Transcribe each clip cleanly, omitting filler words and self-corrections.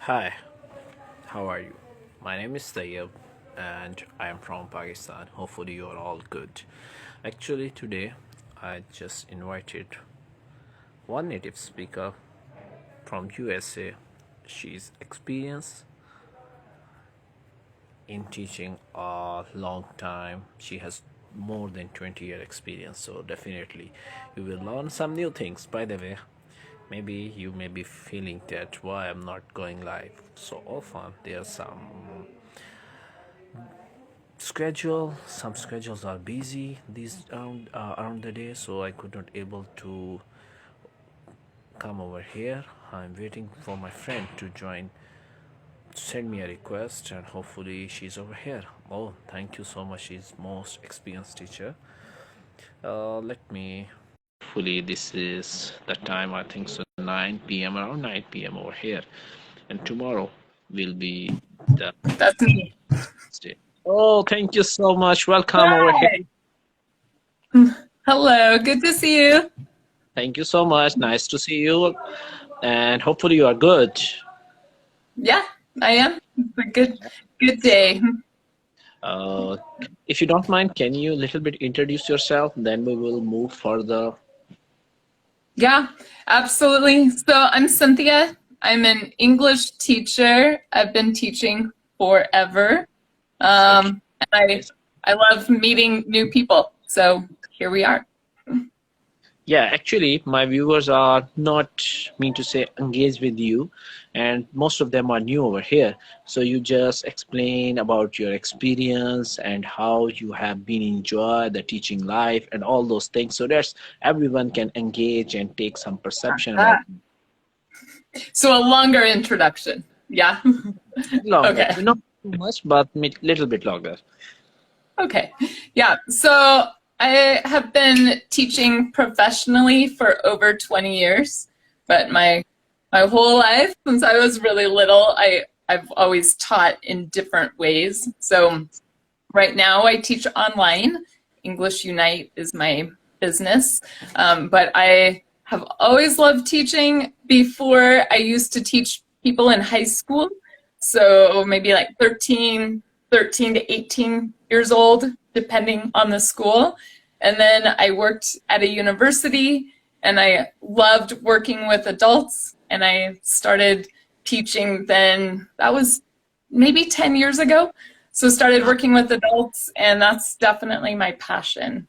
Hi, how are you? My name is Tayyab and I am from Pakistan. Hopefully, you are all good. Actually, today I just invited one native speaker from USA. She's experienced in teaching a long time. She has more than 20-year experience, so definitely you will learn some new things. By the way, maybe you may be feeling that why I'm not going live so often. There's some schedules are busy these around the day, so I could not able to come over here. I'm waiting for my friend to join, send me a request, and hopefully she's over here. Oh, thank you so much. She's most experienced teacher. Let me, hopefully this is the time. I think so, 9 p.m., around 9 p.m. over here, and tomorrow will be the That's me. day. Oh, thank you so much. Welcome over here. Hi. Hello. Good to see you. Thank you so much. Nice to see you. And hopefully you are good. Yeah, I am. It's a good day. Uh, if you don't mind, can you a little bit introduce yourself? Then we will move further. Yeah, absolutely. So I'm Cynthia. I'm an English teacher. I've been teaching forever. Okay. And I love meeting new people. So here we are. Yeah, actually, my viewers are not mean to say engaged with you, and most of them are new over here. So you just explain about your experience and how you have been enjoy the teaching life and all those things, so that everyone can engage and take some perception about Ah, so a longer introduction. Yeah. longer, Okay. not too much, but little bit longer. Okay. Yeah. So I have been teaching professionally for over 20 years, but my whole life since I was really little, I've always taught in different ways. So right now I teach online. English Unite is my business. But I have always loved teaching. Before, I used to teach people in high school. So maybe like 13 to 18 years old, depending on the school. And then I worked at a university and I loved working with adults. And I started teaching then, that was maybe 10 years ago. So started working with adults, and that's definitely my passion.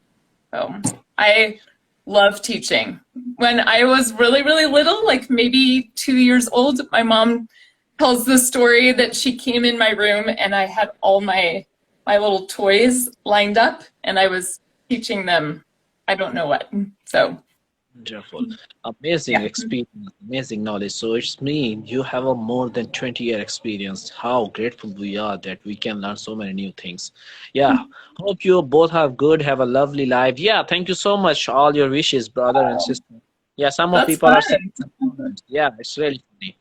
So I love teaching. When I was really, really little, like maybe 2 years old, my mom tells the story that she came in my room and I had all my little toys lined up and I was teaching them I don't know what. So Wonderful. Amazing yeah. experience, amazing knowledge. So it's mean you have a more than 20-year experience. How grateful we are that we can learn so many new things. Yeah. Hope you both have good, have a lovely life. Yeah, thank you so much. All your wishes, brother and sister. Yeah, some of That's people are saying fun. some comments. Yeah, it's really funny.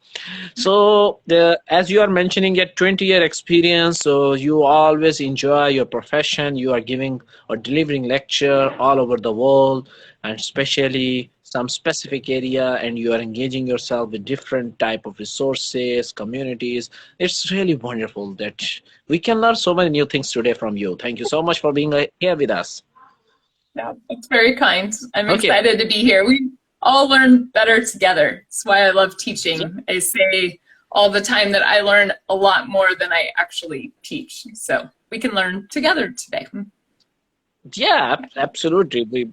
So the as you are mentioning a 20-year experience, so you always enjoy your profession. You are giving or delivering lecture all over the world, and especially some specific area, and you are engaging yourself with different type of resources, communities. It's really wonderful that we can learn so many new things today from you. Thank you so much for being here with us. Yeah, that's very kind. I'm Okay. excited to be here. We all learn better together. That's why I love teaching. I say all the time that I learn a lot more than I actually teach. So we can learn together today. Yeah, absolutely. We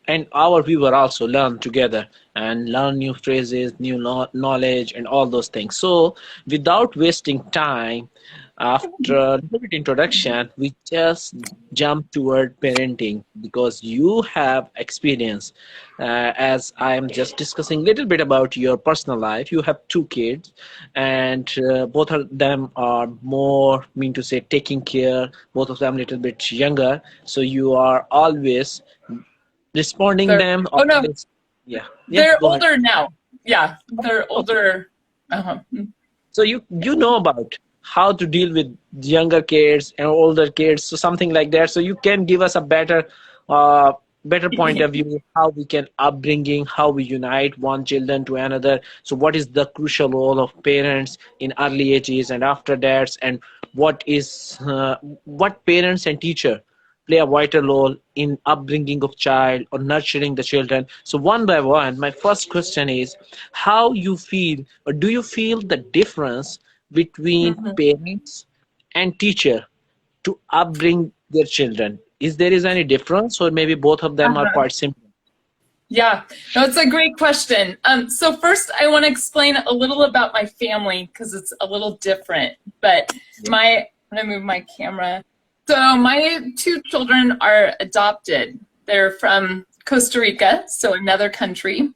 and our viewer also learn together and learn new phrases, new knowledge, and all those things. So, without wasting time, after a little bit introduction, we just jump toward parenting because you have experience. As I am just discussing a little bit about your personal life, you have two kids, and both of them are more mean to say taking care. Both of them a little bit younger, so you are always responding They're, them oh no, always. Yeah, yeah, they're go ahead. older now. Yeah, they're Okay, older. Uh-huh. so you know about how to deal with younger kids and older kids, so something like that, so you can give us a better uh, better point of view, how we can upbringing, how we unite one children to another. So what is the crucial role of parents in early ages and after that, and what parents and teacher play a vital role in upbringing of child or nurturing the children. So one by one, my first question is, how you feel, or do you feel the difference between Mhm. parents and teacher to upbring their children? Is there is any difference, or maybe both of them are Uh-huh. quite similar? Yeah, no, it's a great question. So first, I want to explain a little about my family because it's a little different. But I'm gonna move my camera. So my two children are adopted. They're from Costa Rica, so another country.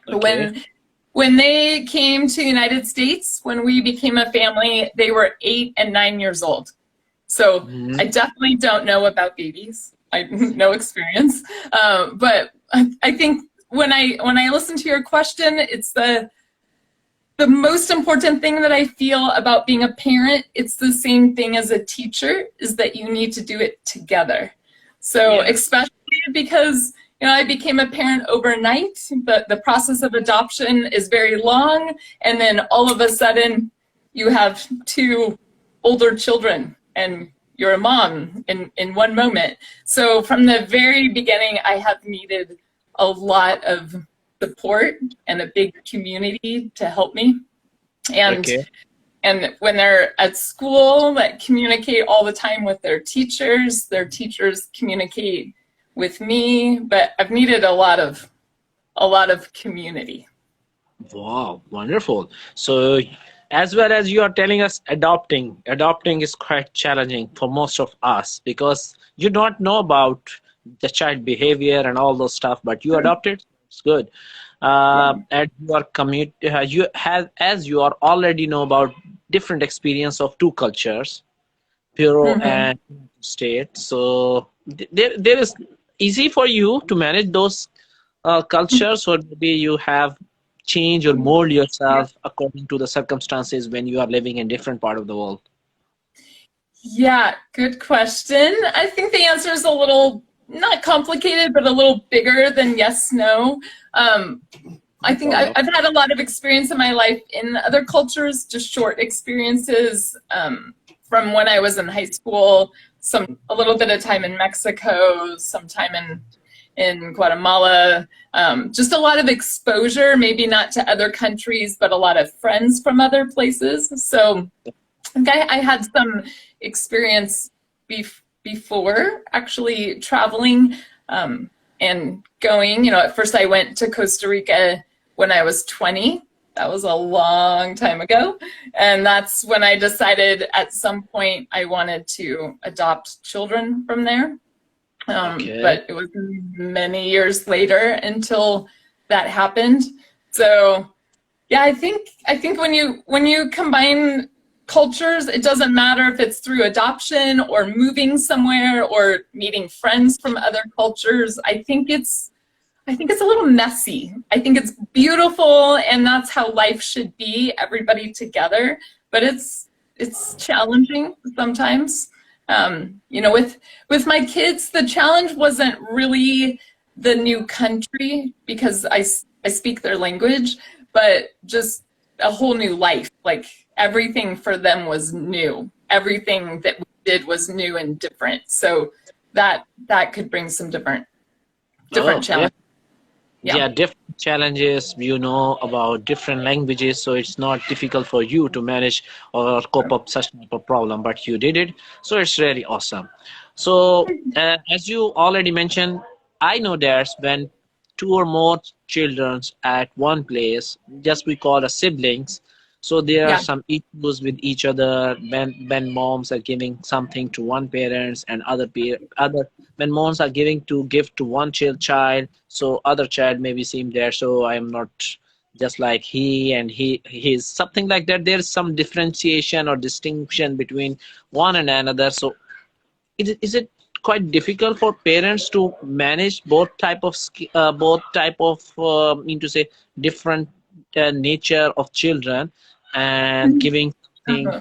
Okay. When they came to the United States, when we became a family, they were 8 and 9 years old. So Mhm. I definitely don't know about babies. I no experience, but I think when I listen to your question, it's the most important thing that I feel about being a parent. It's the same thing as a teacher, is that you need to do it together. So Yeah. especially because I became a parent overnight, but the process of adoption is very long, and then all of a sudden you have two older children and you're a mom in one moment. So from the very beginning, I have needed a lot of support and a big community to help me. And Okay. and when they're at school, that communicate all the time with their teachers communicate with me, but I've needed a lot of community. Wow, wonderful. So, as well as you are telling us, adopting is quite challenging for most of us because you don't know about the child behavior and all those stuff, but you adopted. It's good. Yeah. And you are you have, as you are already know about different experience of two cultures, Peru Hmm. and state. So there is easy for you to manage those cultures, or maybe you have change or mold yourself according to the circumstances when you are living in different part of the world. Yeah, good question. I think the answer is a little not complicated, but a little bigger than yes, no. Um, I No think problem. I've had a lot of experience in my life in other cultures, just short experiences from when I was in high school, a little bit of time in Mexico, some time in Guatemala, just a lot of exposure, maybe not to other countries, but a lot of friends from other places. So I think I had some experience before actually traveling and going. At first I went to Costa Rica when I was 20. That was a long time ago. And that's when I decided at some point I wanted to adopt children from there. Okay. But it was many years later until that happened. So yeah, I think when you combine cultures, it doesn't matter if it's through adoption or moving somewhere or meeting friends from other cultures. I think it's a little messy. I think it's beautiful, and that's how life should be, everybody together. But it's challenging sometimes. With my kids, the challenge wasn't really the new country because I speak their language, but just a whole new life. Like everything for them was new. Everything that we did was new and different. So that could bring some different Oh, yeah. challenges. Yeah. Yeah, different challenges, about different languages, so it's not difficult for you to manage or cope up such type of problem, but you did it. So it's really awesome. So, as you already mentioned, I know there's when two or more children at one place, just we call as siblings. So there are Yeah. some issues with each other when moms are giving something to one parents and other when moms are giving to gift to one child, so other child maybe seem there, so I am not just like he and he's something like that. There's some differentiation or distinction between one and another. So is it quite difficult for parents to manage both type of mean to say different nature of children and giving something Uh-huh.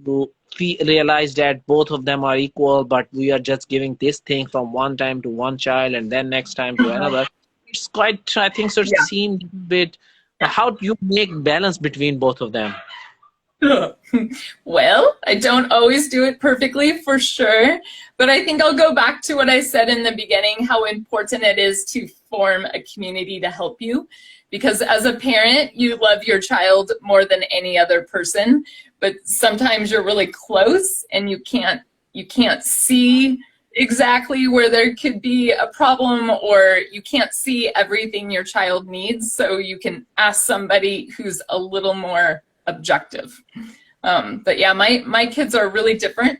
to realize that both of them are equal, but we are just giving this thing from one time to one child and then next time to another. It's quite, I think, so it Yeah. seemed a bit. How do you make balance between both of them? Well, I don't always do it perfectly for sure, but I think I'll go back to what I said in the beginning, how important it is to form a community to help you. Because as a parent, you love your child more than any other person, but sometimes you're really close and you can't see exactly where there could be a problem, or you can't see everything your child needs, so you can ask somebody who's a little more objective. But yeah, my kids are really different.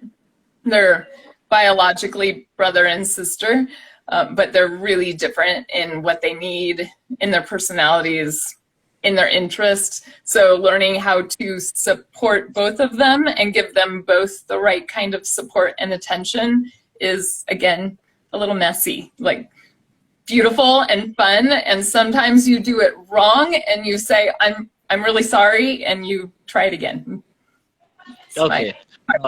They're biologically brother and sister, but they're really different in what they need, in their personalities, in their interests. So learning how to support both of them and give them both the right kind of support and attention is, again, a little messy, like beautiful and fun. And sometimes you do it wrong and you say, I'm really sorry, and you try it again. Okay.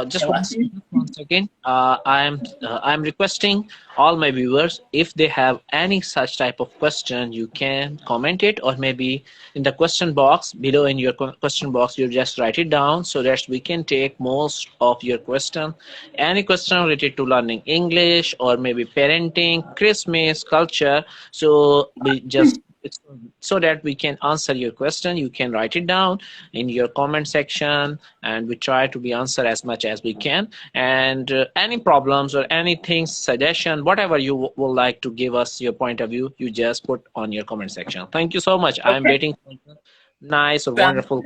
Just one second. I'm requesting all my viewers, if they have any such type of question, you can comment it, or maybe in the question box below. In your question box, you just write it down so that we can take most of your question. Any question related to learning English or maybe parenting, Christmas, culture. So we just, it's so that we can answer your question. You can write it down in your comment section, and we try to be answer as much as we can. And any problems or anything, suggestion, whatever you would like to give us your point of view, you just put on your comment section. Thank you so much. I'm Okay. waiting for nice or wonderful.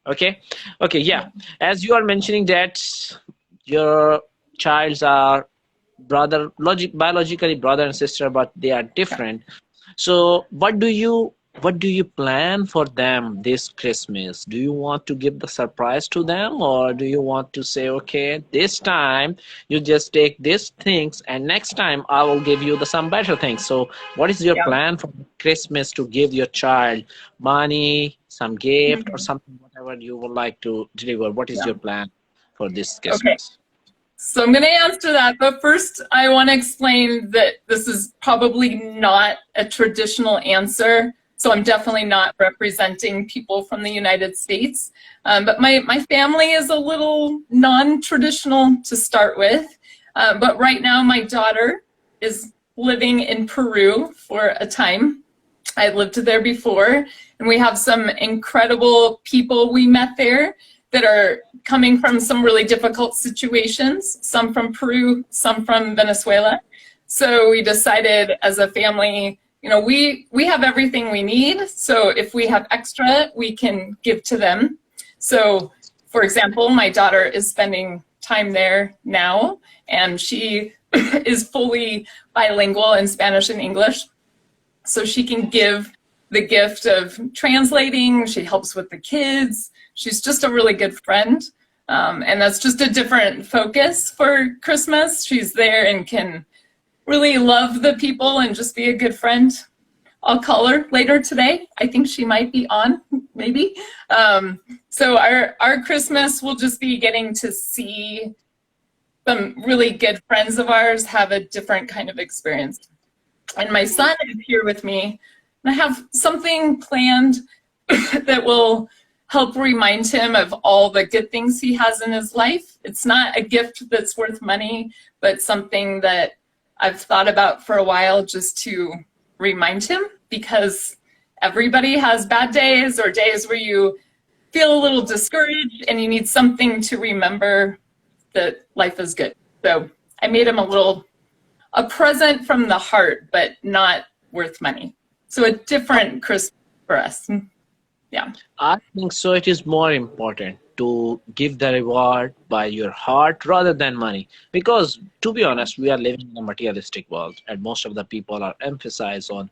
Okay. Okay. Yeah. As you are mentioning that your childs are biologically brother and sister, but they are different. So what do you plan for them this Christmas? Do you want to give the surprise to them, or do you want to say, okay, this time you just take these things and next time I will give you some better things? So what is your Yeah. plan for Christmas to give your child? Money, some gift, or something, whatever you would like to deliver? What is Yeah. your plan for this Okay. Christmas? So I'm going to answer that, but first I want to explain that this is probably not a traditional answer. So I'm definitely not representing people from the United States. But my family is a little non-traditional to start with. But right now my daughter is living in Peru for a time. I lived there before, and we have some incredible people we met there that are coming from some really difficult situations, some from Peru, some from Venezuela. So we decided as a family, you know, we have everything we need. So if we have extra, we can give to them. So for example, my daughter is spending time there now, and she is fully bilingual in Spanish and English. So she can give the gift of translating. She helps with the kids. She's just a really good friend. And that's just a different focus for Christmas. She's there and can really love the people and just be a good friend. I'll call her later today. I think she might be on, maybe. So our Christmas will just be getting to see some really good friends of ours have a different kind of experience. And my son is here with me, and I have something planned that will help remind him of all the good things he has in his life. It's not a gift that's worth money, but something that I've thought about for a while just to remind him, because everybody has bad days or days where you feel a little discouraged and you need something to remember that life is good. So I made him a present from the heart, but not worth money. So a different Christmas for us. Yeah. I think so. It is more important to give the reward by your heart rather than money. Because to be honest, we are living in a materialistic world, and most of the people are emphasized on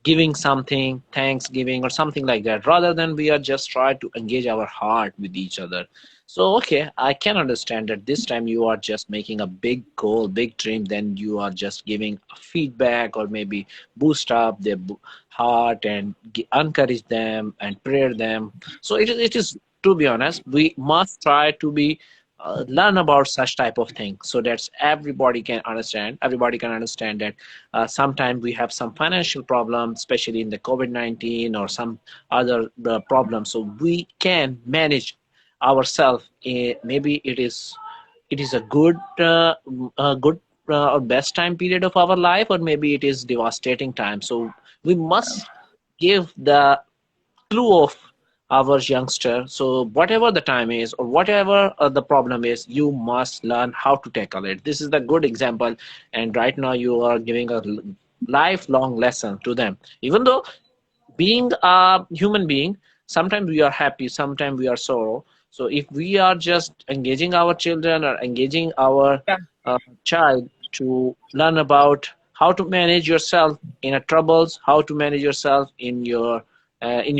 giving something, thanksgiving or something like that, rather than we are just trying to engage our heart with each other. So okay, I can understand that this time you are just making a big goal, big dream, then you are just giving feedback or maybe boost up their heart and encourage them and prayer them. So it is, to be honest, we must try to be learn about such type of thing, so that everybody can understand that sometimes we have some financial problems, especially in the COVID-19 or some other problems, so we can manage ourselves. Maybe it is a good or best time period of our life, or maybe it is devastating time, so we must give the clue of our youngster. So whatever the time is, or whatever the problem is, you must learn how to tackle it. This is the good example, and right now you are giving a lifelong lesson to them. Even though being a human being, sometimes we are happy, sometimes we are sorrow. So if we are just engaging our children or engaging our Yeah. child to learn about how to manage yourself in a troubles, how to manage yourself in your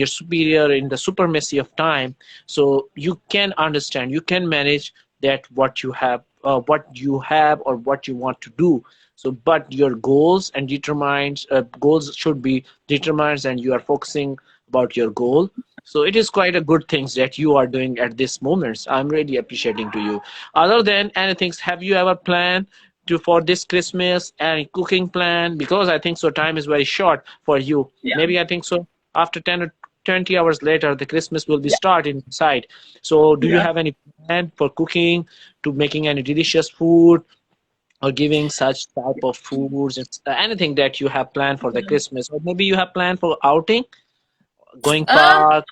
superior, in the supremacy of time, so you can understand, you can manage that what you have or what you want to do. So but your goals and determines goals should be determined, and you are focusing about your goal. So it is quite a good things that you are doing at this moment. I'm really appreciating to you. Other than anything, have you ever planned to for this Christmas and cooking plan? Because I think so time is very short for you. Yeah. Maybe I think so after 10 or 20 hours later the Christmas will be Yeah. starting inside. So do you Yeah. have any plan for cooking, to making any delicious food, or giving such type of foods, anything that you have planned for the Christmas, or maybe you have planned for outing, going Um, park?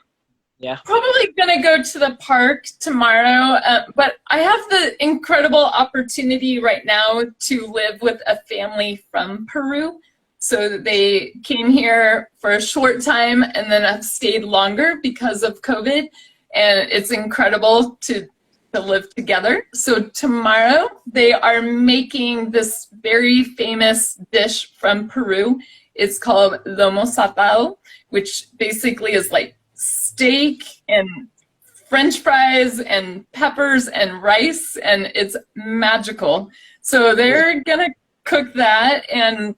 Yeah. Probably gonna go to the park tomorrow, but I have the incredible opportunity right now to live with a family from Peru. So they came here for a short time and then have stayed longer because of COVID, and it's incredible to live together. So tomorrow they are making this very famous dish from Peru. It's called lomo saltado, which basically is like steak and French fries and peppers and rice, and it's magical. So they're gonna cook that, and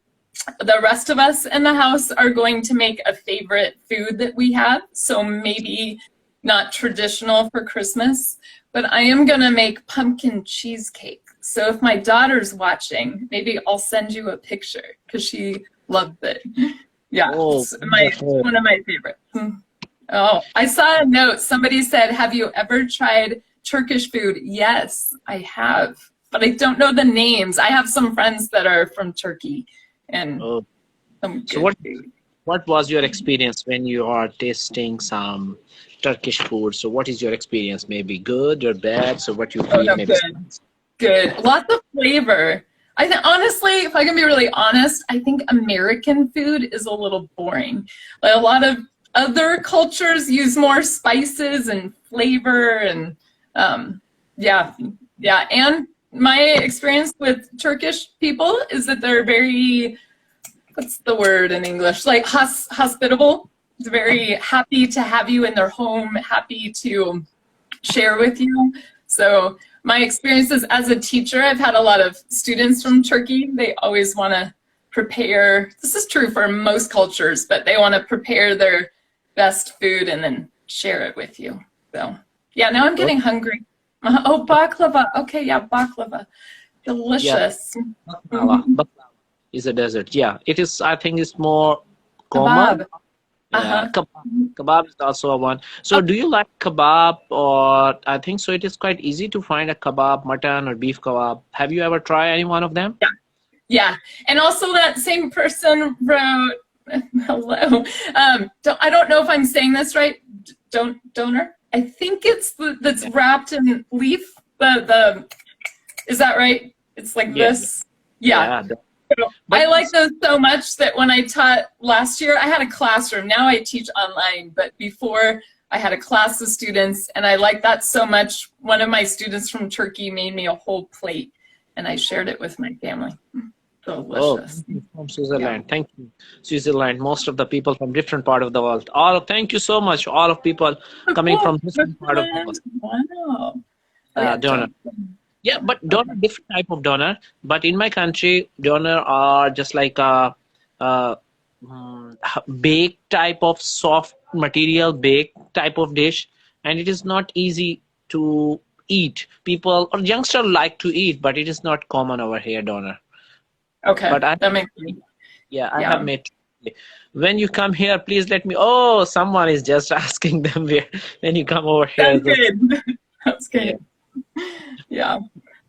the rest of us in the house are going to make a favorite food that we have. So maybe not traditional for Christmas, but I am gonna make pumpkin cheesecake. So if my daughter's watching, maybe I'll send you a picture because she loved it. Yeah, Oh, it's wonderful. one of my favorites. Oh, I saw a note. Somebody said, "Have you ever tried Turkish food?" Yes, I have, but I don't know the names. I have some friends that are from Turkey and Oh, some so good food. what was your experience when you are tasting some Turkish food? So what is your experience? Maybe good or bad? So what you Oh feel no, maybe. good, good. Lots of flavor. I think honestly, if I can be really honest, I think American food is a little boring. Like a lot of other cultures use more spices and flavor and yeah, yeah. And my experience with Turkish people is that they're very, what's the word in English? Like hospitable. It's very happy to have you in their home, happy to share with you. So my experiences as a teacher, I've had a lot of students from Turkey. They always want to prepare. This is true for most cultures, but they want to prepare their best food and then share it with you. So yeah, now I'm Oh, getting hungry. Oh, baklava. Okay, yeah, baklava. yeah, Delicious. baklava. Mhm. Baklava is a dessert. Yeah, it is. I think it's more common. Kebab. Yeah, Uh-huh. kebab. Kebab is also a one. So do you like kebab, or I think so it is quite easy to find a kebab, mutton or beef kebab. Have you ever tried any one of them? Yeah, yeah. And also that same person wrote, hello. I don't know if I'm saying this right. Donor. I think it's that's Yeah. wrapped in leaf. The is that right? It's like Yeah. this. Yeah. Yeah. So But I like those so much that when I taught last year, I had a classroom. Now I teach online, but before I had a class of students, and I liked that so much. One of my students from Turkey made me a whole plate, and I shared it with my family. oh, Delicious. thank you from Yeah. Switzerland. Thank you, Switzerland. Most of the people from different part of the world. All thank you so much. All of people Oh, coming cool. from different part of the world. Switzerland. Wow. Oh yeah, Donor. don't. Yeah, but donor Okay. different type of donor. But in my country, donor are just like a baked type of soft material, baked type of dish, and it is not easy to eat. People or youngsters like to eat, but it is not common over here, Donna. Okay, But I, that makes sense. yeah, I have Yeah. made. When you come here, please let me. Oh, someone is just asking them where when you come over here. That's good. That's Yeah. good. Yeah,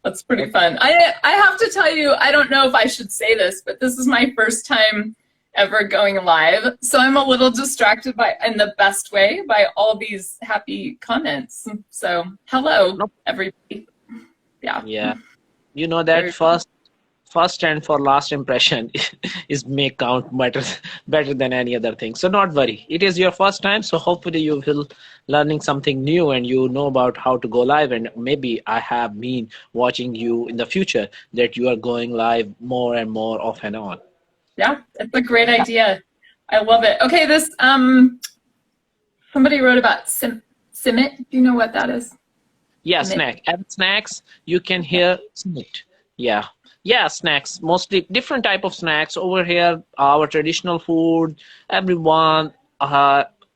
that's pretty fun. I have to tell you, I don't know if I should say this, but this is my first time ever going live, so I'm a little distracted by, in the best way, by all these happy comments. So hello, No, everybody. Yeah, yeah. You know that very fun. first and for last impression is may count better than any other thing. So not worry. It is your first time, so hopefully you will learning something new and you know about how to go live. And maybe I have been watching you in the future that you are going live more and more off and on. Yeah, it's a great idea. I love it. Okay, this somebody wrote about simit. Do you know what that is? Yeah, Simit. snack. At snacks, you can hear snack. Yeah. Yeah, snacks. Mostly different type of snacks over here. Our traditional food. Everyone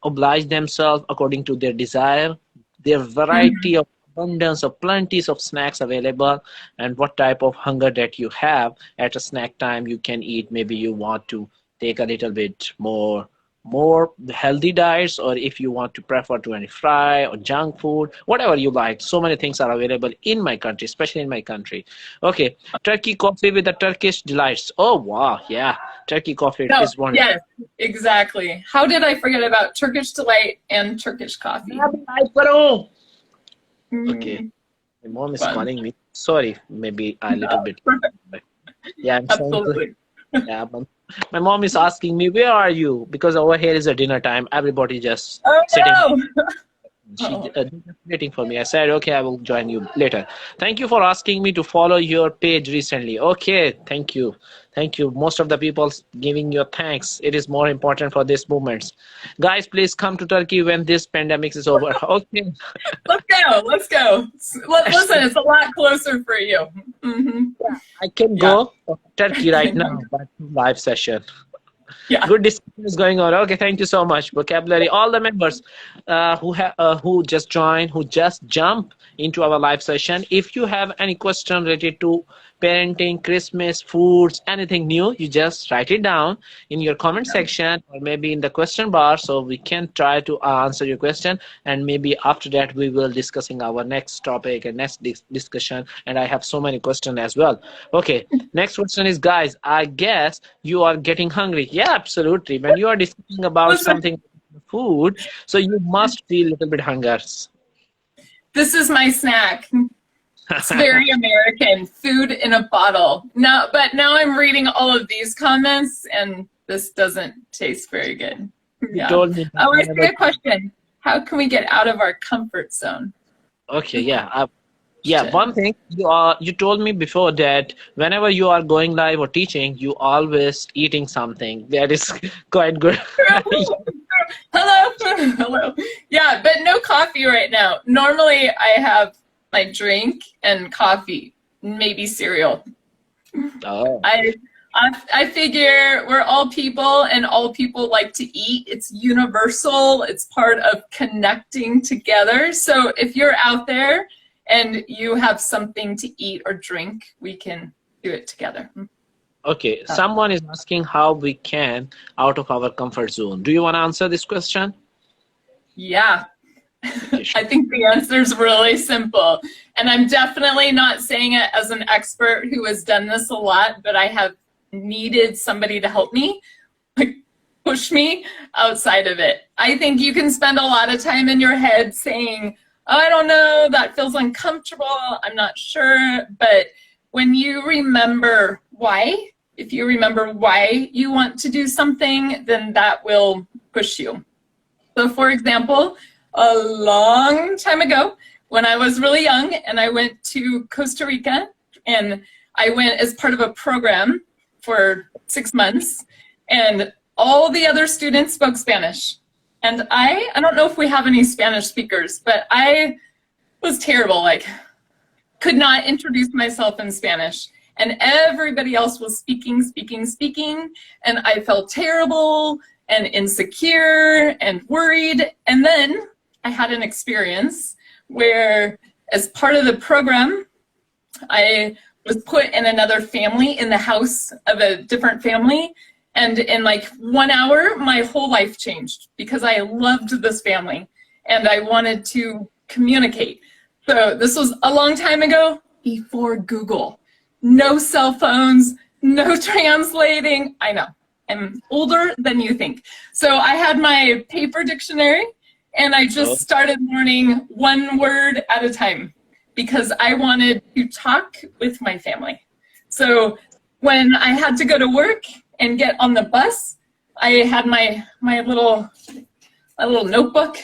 oblige themselves according to their desire. There variety of abundance of plenties of snacks available, and what type of hunger that you have at a snack time you can eat. Maybe you want to take a little bit more healthy diets, or if you want to prefer to any fry or junk food, whatever you like. So many things are available in my country, especially in my country. Okay, turkey coffee with the Turkish delights. Oh wow, yeah, turkey coffee No, is one. yes, exactly. How did I forget about Turkish delight and Turkish coffee? Okay, my mom is Fun. calling me. Sorry, maybe a little bit. Perfect. Yeah, I'm saying. Absolutely. Yeah, my mom is asking me, where are you? Because over here is a dinner time. Everybody just Oh sitting. no! She Oh, waiting for me. I said, okay, I will join you later. Thank you for asking me to follow your page recently. Okay, thank you. Thank you. Most of the people giving your thanks. It is more important for these movements. Guys, please come to Turkey when this pandemic is over. Okay. let's go. Let's go. Listen, it's a lot closer for you. Hmm. I can Yeah. go to Turkey right now, but live session. Yeah. Good discussion is going on. Okay, thank you so much. Vocabulary, all the members who just joined, who just jump into our live session. If you have any question related to parenting, Christmas, foods, anything new, you just write it down in your comment section or maybe in the question bar, so we can try to answer your question. And maybe after that, we will discussing our next topic and next discussion. And I have so many questions as well. Okay, next question is, guys, I guess you are getting hungry. Yeah, absolutely. When you are discussing about Listen, something food, so you must feel a little bit hunger. this is my snack. It's very American. Food in a bottle. Now, but now I'm reading all of these comments, and this doesn't taste very good. You Yeah. told me that Oh, I see whenever. a question. How can we get out of our comfort zone? Okay, yeah. Yeah, Question. one thing you told me before that whenever you are going live or teaching, you always eating something. That is quite good. Hello. Hello. Yeah, but no coffee right now. Normally I have my drink and coffee, maybe cereal. Oh, I figure we're all people and all people like to eat. It's universal. It's part of connecting together. So if you're out there and you have something to eat or drink, we can do it together. okay. Someone is asking how we can out of our comfort zone. Do you want to answer this question? Yeah. Okay, sure. I think the answer is really simple. And I'm definitely not saying it as an expert who has done this a lot, but I have needed somebody to help me, like push me outside of it. I think you can spend a lot of time in your head saying, oh, I don't know, that feels uncomfortable, I'm not sure. But when you remember why, if you remember why you want to do something, then that will push you. So for example, a long time ago, when I was really young and I went to Costa Rica, and I went as part of a program for 6 months, and all the other students spoke Spanish. And I don't know if we have any Spanish speakers, but I was terrible, like could not introduce myself in Spanish. And everybody else was speaking, and I felt terrible and insecure and worried. And then I had an experience where as part of the program, I was put in another family in the house of a different family. And in like 1 hour, my whole life changed because I loved this family and I wanted to communicate. So this was a long time ago, before Google. No cell phones, no translating. I know, I'm older than you think. So I had my paper dictionary and I just started learning one word at a time because I wanted to talk with my family. So when I had to go to work and get on the bus, I had my little notebook,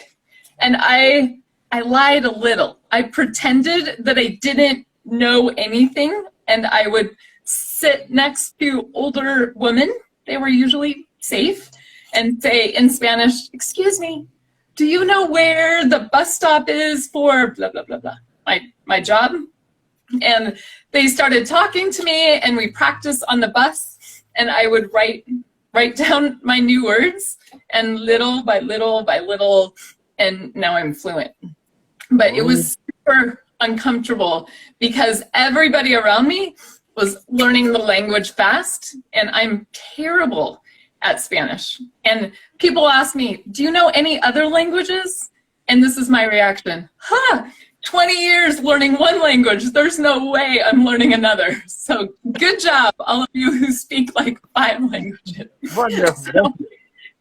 and I lied a little. I pretended that I didn't know anything, and I would sit next to older women. They were usually safe, and say in Spanish, "Excuse me, do you know where the bus stop is for blah, blah, blah, blah?" My job. And they started talking to me, and we practiced on the bus, and I would write down my new words, and little by little by little, and now I'm fluent. But it was super uncomfortable because everybody around me was learning the language fast, and I'm terrible at Spanish. And people ask me, "Do you know any other languages?" And this is my reaction: 20 years learning one language, there's no way I'm learning another. So good job, all of you who speak like 5 languages. Wonderful. So,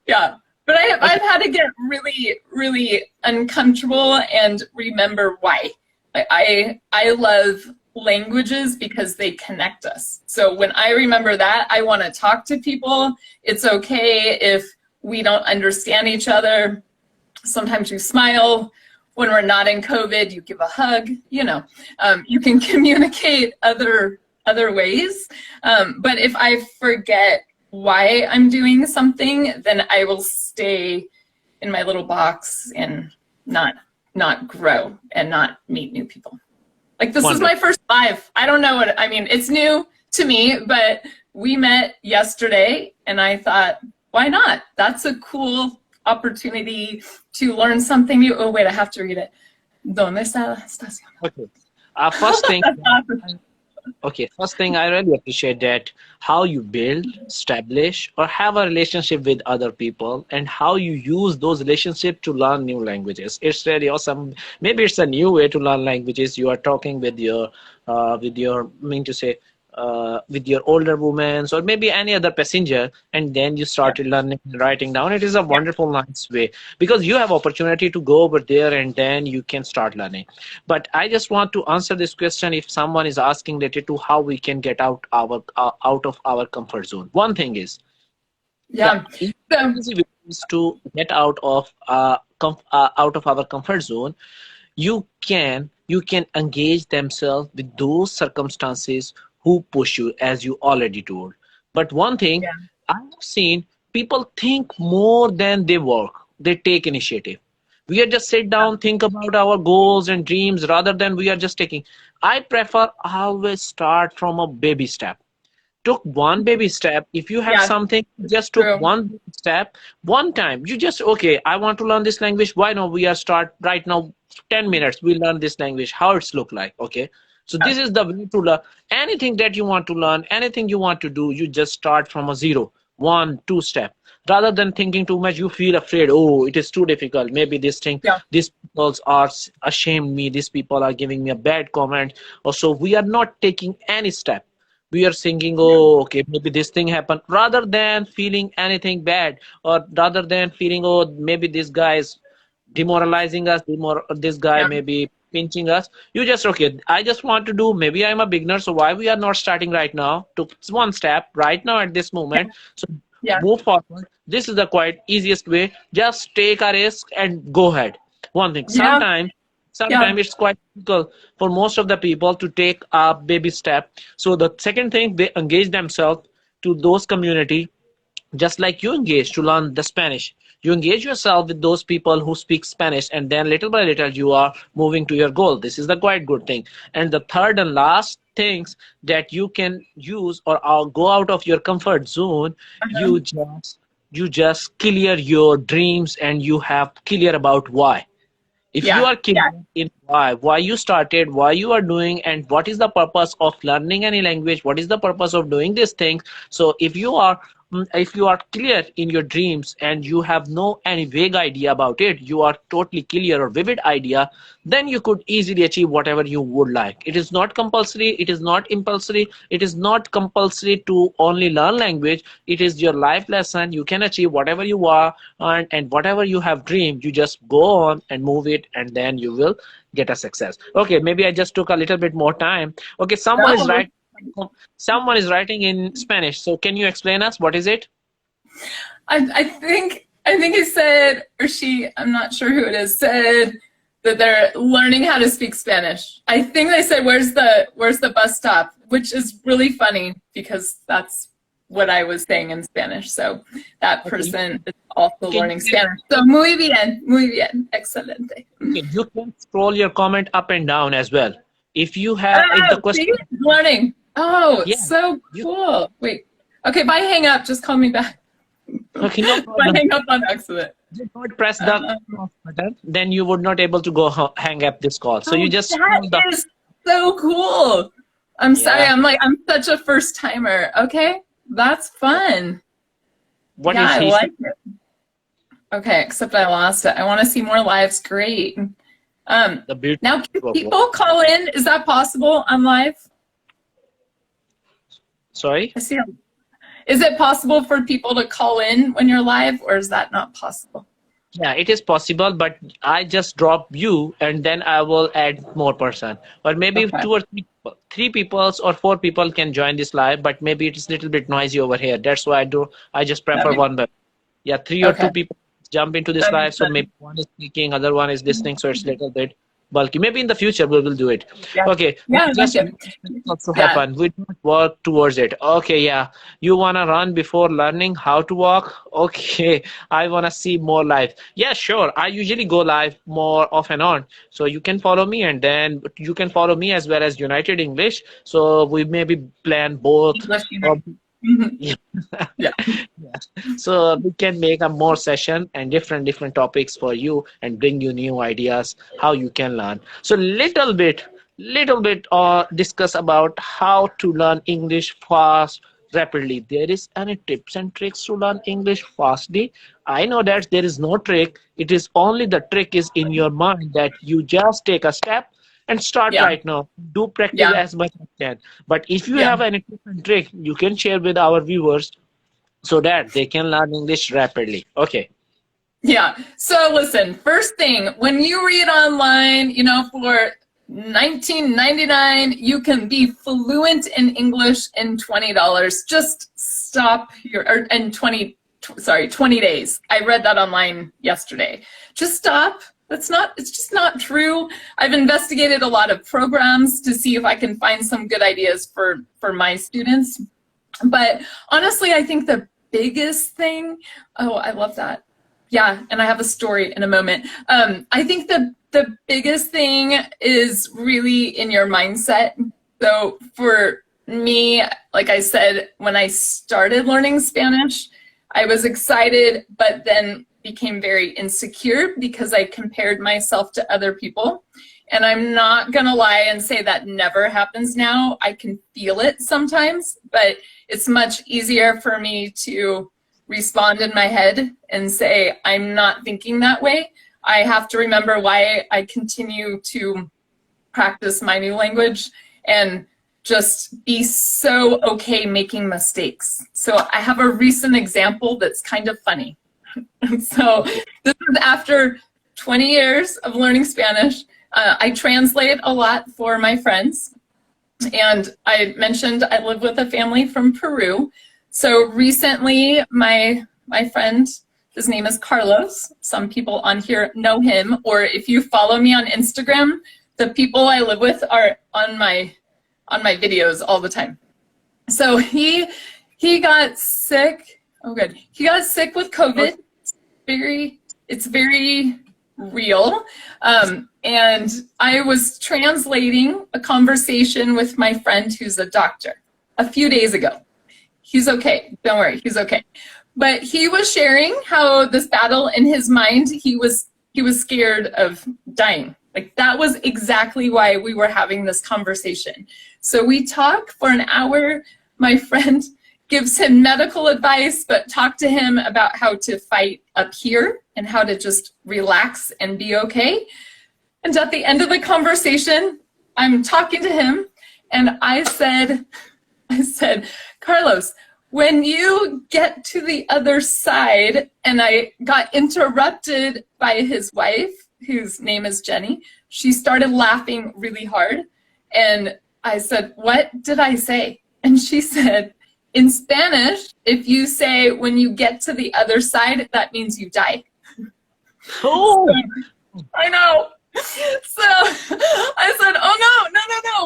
yeah, but I've had to get really, really uncomfortable and remember why. I love languages because they connect us. So when I remember that, I want to talk to people. It's okay if we don't understand each other. Sometimes you smile. When we're not in COVID, you give a hug. You know, you can communicate other ways. But if I forget why I'm doing something, then I will stay in my little box and not grow and not meet new people. Like this is my first live. I don't know what, I mean, it's new to me, but we met yesterday and I thought, why not? That's a cool opportunity to learn something new. Oh wait, I have to read it. ¿Dónde está la estación? Okay. First thing, I really appreciate that how you build, establish, or have a relationship with other people, and how you use those relationships to learn new languages. It's really awesome. Maybe it's a new way to learn languages. You are talking with your, with your older women, or maybe any other passenger, and then you started learning and writing down. It is a wonderful, nice way because you have opportunity to go over there and then you can start learning. But I just want to answer this question if someone is asking related to how we can get out of our comfort zone. One thing is, the easy way is to get out of our comfort zone. You can engage themselves with those circumstances who push you, as you already told. But one thing I've seen, people think more than they work. They take initiative. We are just sit down, think about our goals and dreams rather than we are just taking. I prefer always start from a baby step. Took one baby step. If you have something, just took one step, one time. You just, okay, I want to learn this language. Why not? We are start right now, 10 minutes. We learn this language, how it's look like. Okay. So this is the way to learn anything that you want to learn, anything you want to do. You just start from a 0, 1, 2 step. Rather than thinking too much, you feel afraid. Oh, it is too difficult. Maybe this thing, these people are ashamed me. These people are giving me a bad comment. Or so we are not taking any step. We are thinking, oh, okay, maybe this thing happened. Rather than feeling anything bad, or rather than feeling, oh, maybe this guy is demoralizing us. This guy may be pinching us. You just, okay, I just want to do, maybe I'm a beginner, so why we are not starting right now? Took one step right now at this moment. So move forward. This is the quite easiest way. Just take a risk and go ahead. One thing, sometimes it's quite difficult for most of the people to take a baby step. So the second thing, they engage themselves to those community, just like you engage to learn the Spanish. You engage yourself with those people who speak Spanish, and then little by little you are moving to your goal. This is the quite good thing. And the third and last things that you can use or go out of your comfort zone, you just clear your dreams and you have clear about why. If you Yeah. are clear Yeah. in why you started, why you are doing, and what is the purpose of learning any language, what is the purpose of doing these things. So if you are clear in your dreams and you have no any vague idea about it, you are totally clear or vivid idea, then you could easily achieve whatever you would like. It is not compulsory, it is not impulsory, it is not compulsory to only learn language. It is your life lesson. You can achieve whatever you are, and whatever you have dreamed, you just go on and move it, and then you will get a success. Okay, maybe I just took a little bit more time. Okay, No, someone is writing in Spanish, so can you explain us what is it? I think he said, or she, I'm not sure who it is, said that they're learning how to speak Spanish. I think they said, where's the bus stop? Which is really funny because that's what I was saying in Spanish. So that Okay, person is also okay, learning Spanish. So muy bien, excelente. okay, you can scroll your comment up and down as well. If the Oh, question, see, learning. Oh, yeah, so you cool. Wait. Okay, if I hang up, just call me back. okay, no If I problem. hang up on accident. Do not press the Um, off button, then you would not able to go hang up this call. So you oh, just that scroll the, is so cool. I'm sorry. yeah. I'm such a first timer. Okay, that's fun. What Yeah, is I he saying? like it. Okay, except I lost it. I want to see more lives. Great. The beauty Now, can of what? people call in? Is that possible on live? Sorry? I see. Is it possible for people to call in when you're live, or is that not possible? Yeah, it is possible, but I just drop you and then I will add more person. Or maybe Okay. two or three peoples or four people can join this live, but maybe it is a little bit noisy over here. That's why I just That prefer makes, one. But yeah, three or okay. two people jump into this That live. makes So sense. maybe one is speaking, other one is listening. So it's a little bit bulky. Maybe in the future we will do it. Yeah. Okay, we Yeah, I like just it. want it to Yeah. happen. We don't work towards it. Okay, yeah. You wanna run before learning how to walk? Okay, I wanna see more live. Yeah, sure. I usually go live more off and on. So you can follow me, and then you can follow me as well as United English. So we maybe plan both. English Unite. Or Mhm. yeah. Yeah. Yeah. So we can make a more session and different topics for you and bring you new ideas how you can learn. So little bit discuss about how to learn English fast rapidly. There is any tips and tricks to learn English fastly? I know that there is no trick. It is only the trick is in your mind that you just take a step and start Yeah. right now. Do practice Yeah. as much as you can. But if you Yeah. have any tip and trick, you can share with our viewers so that they can learn English rapidly. Okay. Yeah. So listen, first thing, when you read online, for 19.99, you can be fluent in English in $20. Just stop or in 20 days. I read that online yesterday. Just stop. It's just not true. I've investigated a lot of programs to see if I can find some good ideas for my students. But honestly, I think the biggest thing, oh, I love that. Yeah, and I have a story in a moment. I think the biggest thing is really in your mindset. So for me, like I said, when I started learning Spanish, I was excited, but then became very insecure because I compared myself to other people. And I'm not gonna lie and say that never happens now. I can feel it sometimes, but it's much easier for me to respond in my head and say, I'm not thinking that way. I have to remember why I continue to practice my new language and just be so okay making mistakes. So I have a recent example that's kind of funny. So Okay. this is after 20 years of learning Spanish. I translate a lot for my friends. And I mentioned I live with a family from Peru. So recently, my friend, his name is Carlos. Some people on here know him. Or if you follow me on Instagram, the people I live with are on my videos all the time. So he got sick. Oh, good. He got sick with COVID. It's very real. And I was translating a conversation with my friend who's a doctor a few days ago. He's okay. Don't worry. He's okay. But he was sharing how this battle in his mind, he was he was scared of dying. Like that was exactly why we were having this conversation. So we talk for an hour. My friend gives him medical advice, but talk to him about how to fight up here and how to just relax and be okay. And at the end of the conversation, I'm talking to him and I said, Carlos, when you get to the other side, and I got interrupted by his wife, whose name is Jenny. She started laughing really hard. And I said, what did I say? And she said, in Spanish, if you say when you get to the other side, that means you die. Oh, I know. So I said, oh no.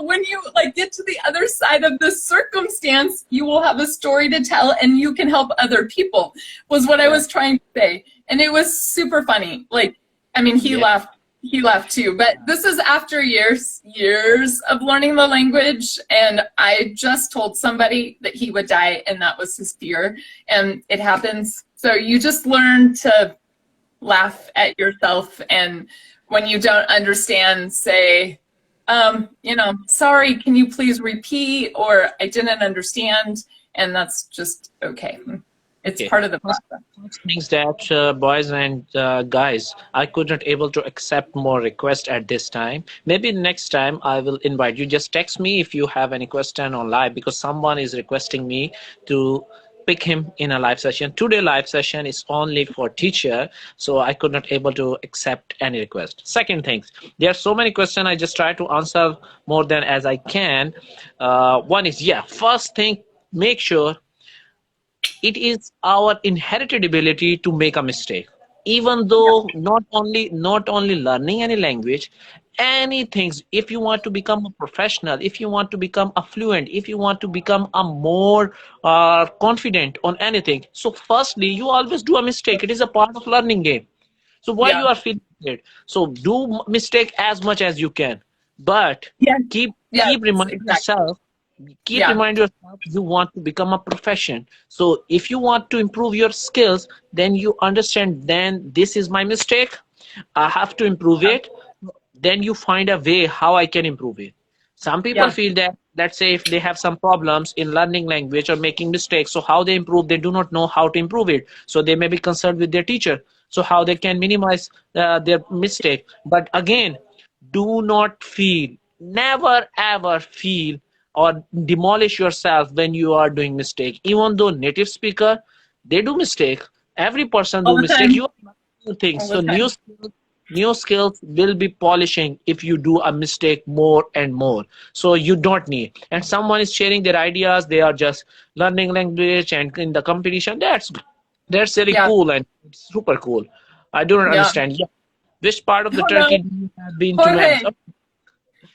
When you like get to the other side of this circumstance, you will have a story to tell and you can help other people, was what I was trying to say. And it was super funny. Like, I mean, he laughed too, but this is after years of learning the language. And I just told somebody that he would die and that was his fear, and it happens. So you just learn to laugh at yourself, and when you don't understand, say, sorry, can you please repeat? Or I didn't understand. And that's just okay. It's part of the process. Things that boys and guys, I could not able to accept more requests at this time. Maybe next time I will invite you. Just text me if you have any question on live, because someone is requesting me to pick him in a live session. Today live session is only for teacher, so I could not able to accept any request. Second things, there are so many questions. I just try to answer more than as I can. One is, first thing, make sure it is our inherited ability to make a mistake. Even though not only learning any language, anything, if you want to become a professional, if you want to become a fluent, if you want to become a more confident on anything, so firstly you always do a mistake. It is a part of learning game. So why you are feeling it? So do mistake as much as you can, but keep reminding yourself. Remind yourself you want to become a profession. So if you want to improve your skills, then you understand, then this is my mistake, I have to improve it. Then you find a way how I can improve it. Some people feel that, let's say if they have some problems in learning language or making mistakes, so how they improve, they do not know how to improve it. So they may be concerned with their teacher, so how they can minimize their mistake. But again, do not feel, never ever feel or demolish yourself when you are doing mistake. Even though native speaker, they do mistake. Every person do mistake. You are new things. So new skills will be polishing if you do a mistake more and more. So you don't need. And someone is sharing their ideas. They are just learning language and in the competition. That's really cool and super cool. I do not understand. Which part of the Turkey do you have been to?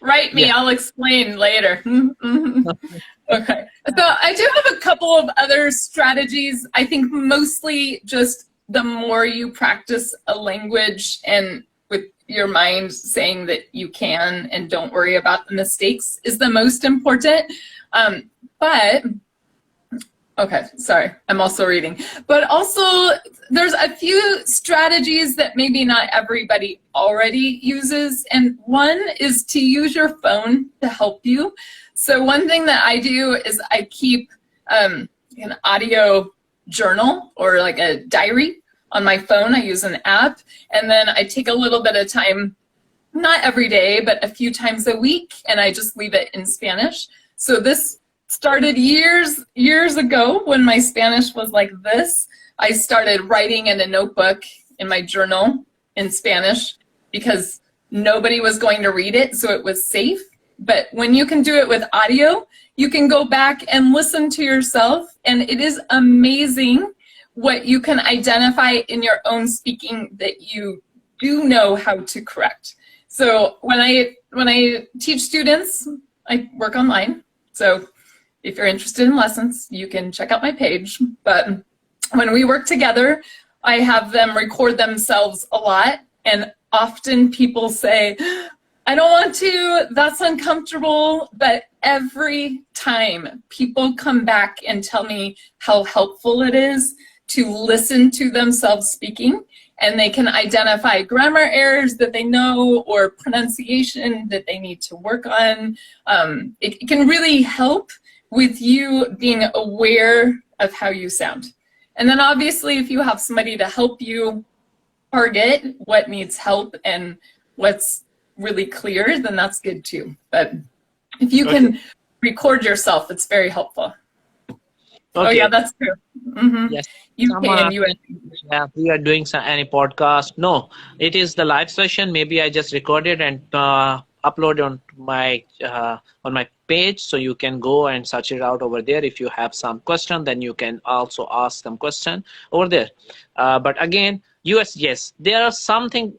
Write me, I'll explain later. Okay. So I do have a couple of other strategies. I think mostly just the more you practice a language and with your mind saying that you can and don't worry about the mistakes is the most important. But okay, sorry, I'm also reading. But also, there's a few strategies that maybe not everybody already uses, and one is to use your phone to help you. So one thing that I do is I keep an audio journal or like a diary on my phone. I use an app, and then I take a little bit of time, not every day, but a few times a week, and I just leave it in Spanish. So this started years ago when my Spanish was like this. I started writing in a notebook in my journal in Spanish because nobody was going to read it, so it was safe. But when you can do it with audio, you can go back and listen to yourself, and it is amazing what you can identify in your own speaking that you do know how to correct. So when I teach students, I work online. So if you're interested in lessons, you can check out my page. But when we work together, I have them record themselves a lot. And often people say, I don't want to, that's uncomfortable. But every time people come back and tell me how helpful it is to listen to themselves speaking. and they can identify grammar errors that they know or pronunciation that they need to work on. It can really help with you being aware of how you sound. And then obviously if you have somebody to help you target what needs help and what's really clear, then that's good too. But if you can record yourself, it's very helpful. Oh yeah, that's true. Yes. UK and US. Yeah, we are doing any podcast. No, it is the live session. Maybe I just recorded and upload on my page, so you can go and search it out over there. If you have some question, then you can also ask some question over there. But again, US, yes, there are something.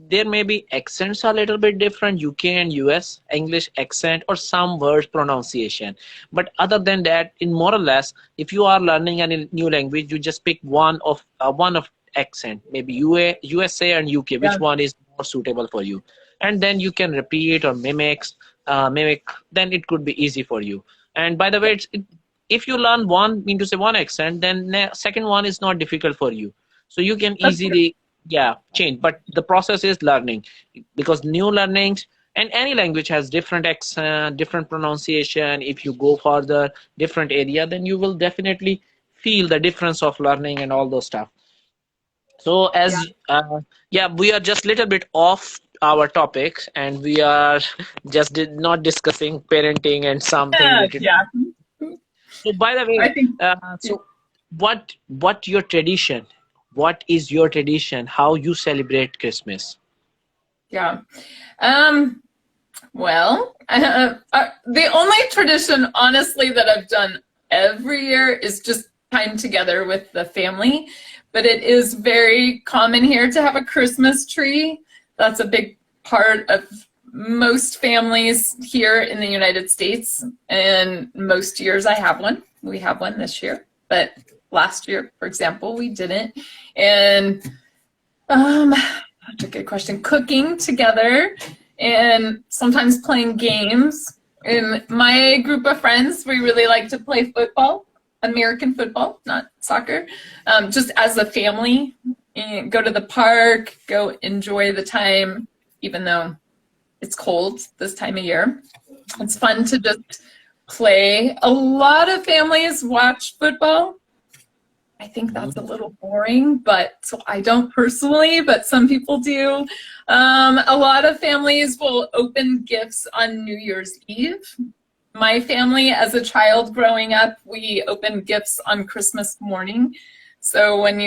There may be accents a little bit different, UK and US, English accent or some words pronunciation. But other than that, in more or less, if you are learning any new language, you just pick one of accent, maybe USA and UK, which one is more suitable for you. And then you can repeat or mimic, then it could be easy for you. And by the way, if you learn one accent, then second one is not difficult for you. So you can easily change, but the process is learning, because new learnings and any language has different accent, different pronunciation. If you go further different area, then you will definitely feel the difference of learning and all those stuff. So as we are just little bit off our topics, and we are just not discussing parenting and something related. So by the way, so what your tradition? What is your tradition? How you celebrate Christmas? Well, the only tradition, honestly, that I've done every year is just time together with the family. But it is very common here to have a Christmas tree. That's a big part of most families here in the United States. And most years I have one. We have one this year, but last year, for example, we didn't. And that's a good question. Cooking together and sometimes playing games. In my group of friends, we really like to play football, American football, not soccer, just as a family. And go to the park, go enjoy the time, even though it's cold this time of year. It's fun to just play. A lot of families watch football. I think that's a little boring, but so I don't personally, but some people do. A lot of families will open gifts on New Year's Eve. My family, as a child growing up, we opened gifts on Christmas morning. So when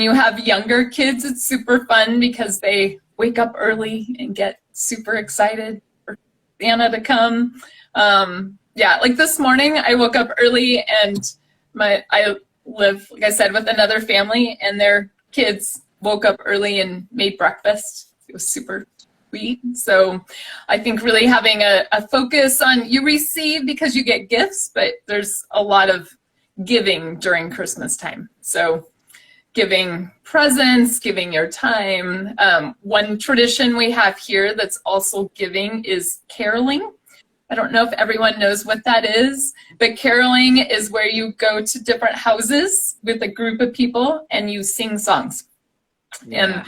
you have younger kids, it's super fun because they wake up early and get super excited for Santa to come. Like this morning, I woke up early and I live, like I said, with another family, and their kids woke up early and made breakfast. It was super sweet. So I think really having a focus on, you receive because you get gifts, but there's a lot of giving during Christmas time. So giving presents, giving your time. One tradition we have here that's also giving is caroling. I don't know if everyone knows what that is, but caroling is where you go to different houses with a group of people and you sing songs. And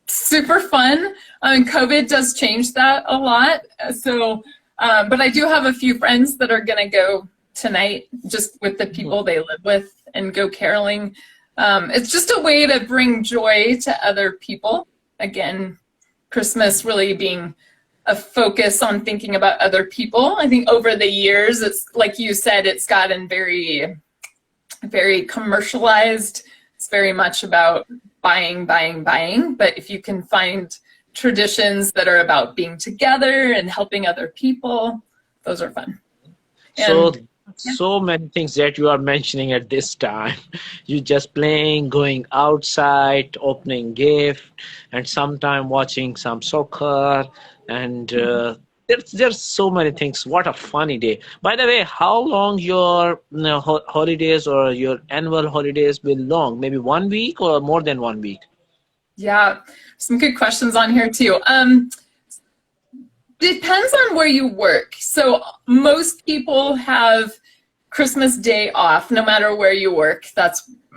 super fun. COVID does change that a lot. So, but I do have a few friends that are going to go tonight just with the people they live with and go caroling. It's just a way to bring joy to other people. Again, Christmas really being a focus on thinking about other people. I think over the years, it's like you said, it's gotten very, very commercialized. It's very much about buying. But if you can find traditions that are about being together and helping other people, those are fun. So many things that you are mentioning at this time. You just playing, going outside, opening gift, and sometime watching some soccer. And there's so many things. What a funny day. By the way, how long your holidays or your annual holidays will long? Maybe 1 week or more than 1 week? Yeah, some good questions on here too. Depends on where you work. So most people have Christmas Day off, no matter where you work.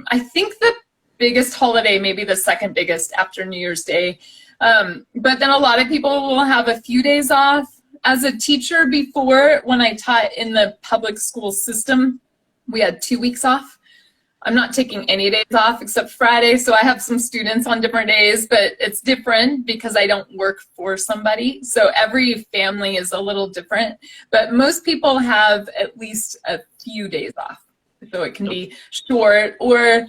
I think that biggest holiday, maybe the second biggest after New Year's Day. But then a lot of people will have a few days off. As a teacher before, when I taught in the public school system, we had 2 weeks off. I'm not taking any days off except Friday, so I have some students on different days, but it's different because I don't work for somebody. So every family is a little different, but most people have at least a few days off. So it can be short or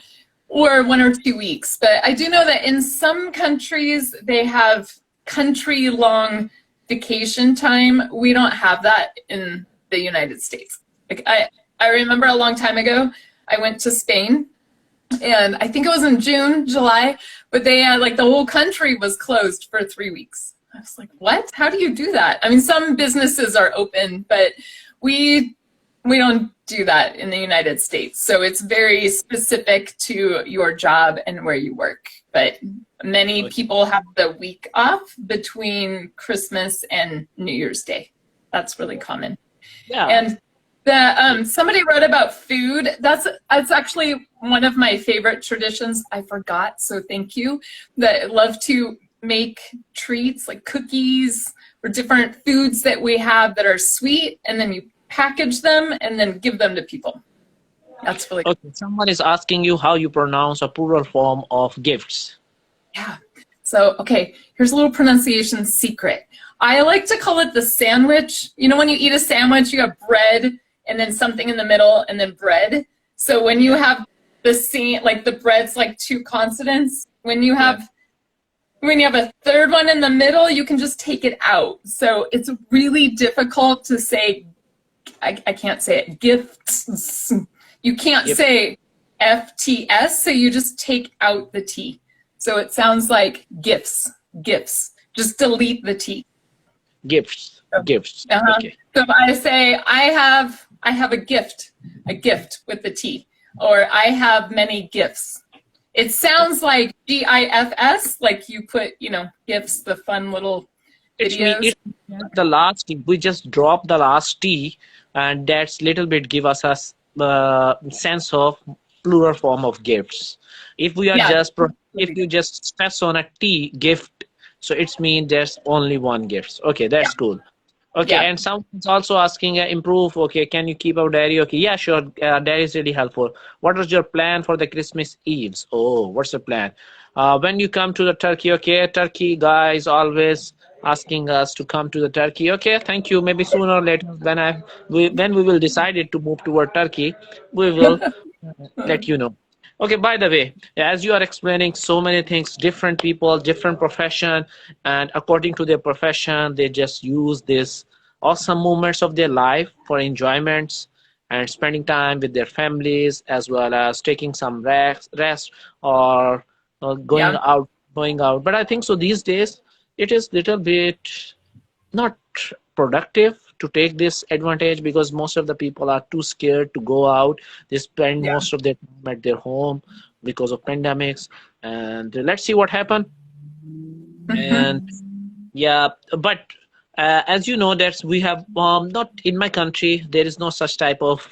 1 or 2 weeks. But I do know that in some countries, they have country-long vacation time. We don't have that in the United States. Like I remember a long time ago, I went to Spain, and I think it was in June, July, but they had, like, the whole country was closed for 3 weeks. I was like, what? How do you do that? I mean, some businesses are open, but we don't do that in the United States. So it's very specific to your job and where you work. But many people have the week off between Christmas and New Year's Day. That's really common. Yeah. And somebody wrote about food. That's actually one of my favorite traditions. I forgot, so thank you. That I love to make treats like cookies or different foods that we have that are sweet, and then you package them and then give them to people. That's really Okay. Someone is asking you how you pronounce a plural form of gifts. Yeah. So, okay, here's a little pronunciation secret. I like to call it the sandwich. You know, when you eat a sandwich, you have bread and then something in the middle and then bread. So when you have the same, like the bread's like 2 consonants, when you have a third one in the middle, you can just take it out. So it's really difficult to say, I can't say it, gifts. You can't say FTS, so you just take out the T. So it sounds like gifts. Just delete the T. Gifts. Okay. So if I say I have a gift with the T, or I have many gifts. It sounds like GIFS, like you put, gifts, the fun little videos. The last T, we just drop the last T, and that's little bit give us a sense of plural form of gifts. If we are if you just stress on a T, gift, so it's mean there's only one gift. Okay, that's cool. Okay, and someone's also asking improve. Okay, can you keep our diary? Okay, yeah, sure. Diary is really helpful. What is your plan for the Christmas Eves? Oh, what's the plan? When you come to the Turkey, okay, Turkey guys always asking us to come to the Turkey. Okay, thank you. Maybe sooner or later, when we will decide to move toward Turkey, we will let you know. Okay, by the way, as you are explaining so many things, different people, different profession, and according to their profession, they just use this awesome moments of their life for enjoyments and spending time with their families, as well as taking some rest or going out. But I think so these days, it is little bit not productive to take this advantage, because most of the people are too scared to go out. They spend most of their time at their home because of pandemics, and let's see what happens. And but as you know, that we have not in my country, there is no such type of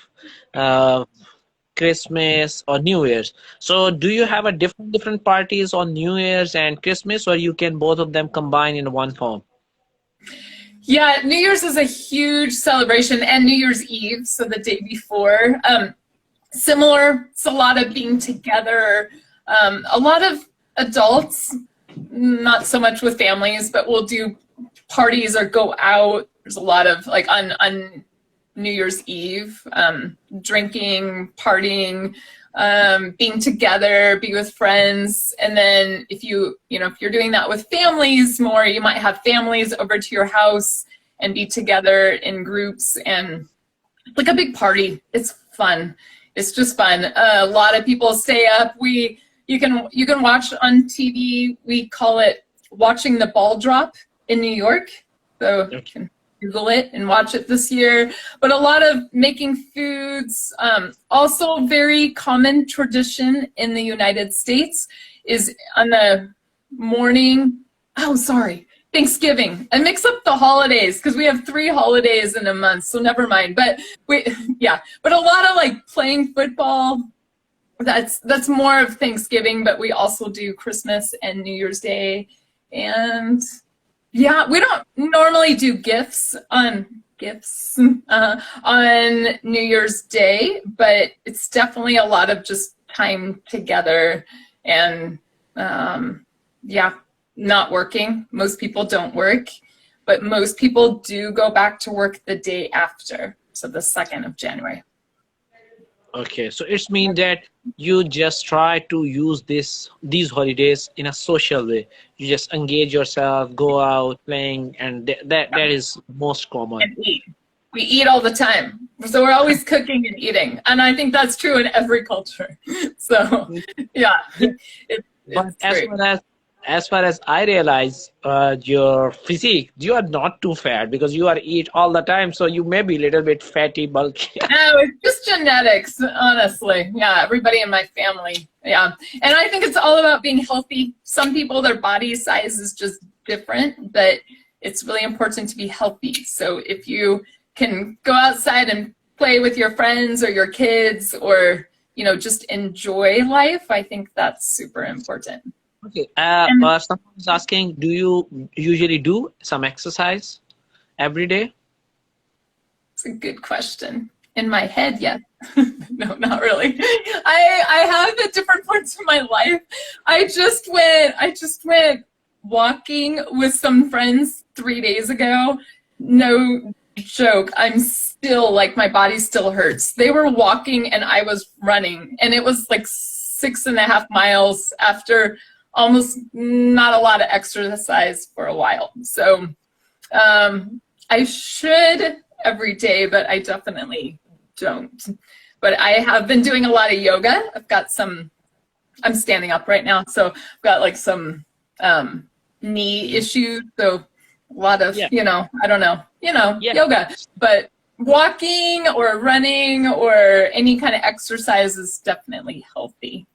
Christmas or New Year's. So do you have a different parties on New Year's and Christmas, or you can both of them combine in one form? Yeah, New Year's is a huge celebration, and New Year's Eve, so the day before. Similar, it's a lot of being together. A lot of adults, not so much with families, but we'll do parties or go out. There's a lot of, like, on New Year's Eve, drinking, partying, being together, be with friends. And then if you're doing that with families more, you might have families over to your house and be together in groups, and like a big party. It's fun. It's just fun. A lot of people stay up. You can watch on TV. We call it watching the ball drop in New York. So you can Google it and watch it this year. But a lot of making foods. Also very common tradition in the United States is on the morning, Thanksgiving. I mix up the holidays because we have 3 holidays in a month, so never mind. But but a lot of like playing football, that's more of Thanksgiving, but we also do Christmas and New Year's Day. And yeah, we don't normally do gifts on New Year's Day, but it's definitely a lot of just time together and yeah, not working. Most people don't work, but most people do go back to work the day after, so the 2nd of January. Okay, so it's mean that you just try to use these holidays in a social way. You just engage yourself, go out playing, and that is most common. And eat. We eat all the time. So we're always cooking and eating. And I think that's true in every culture. So yeah, Yeah, but it's great. as far as I realize, your physique, you are not too fat because you are eat all the time, so you may be a little bit fatty, bulky. No, it's just genetics, honestly. Yeah, everybody in my family. Yeah. And I think it's all about being healthy. Some people, their body size is just different, but it's really important to be healthy. So if you can go outside and play with your friends or your kids or, just enjoy life, I think that's super important. Okay. And Someone is asking, do you usually do some exercise every day? it's a good question. In my head, yes. No, not really. I have at different points of my life. I just went walking with some friends 3 days ago. No joke. I'm still like my body still hurts. They were walking and I was running, and it was like 6.5 miles after almost not a lot of exercise for a while. So I should every day, but I definitely don't. But I have been doing a lot of yoga. I'm standing up right now, so I've got like some knee issues. So a lot of, Yeah, I don't know, yeah. yoga. But walking or running or any kind of exercise is definitely healthy.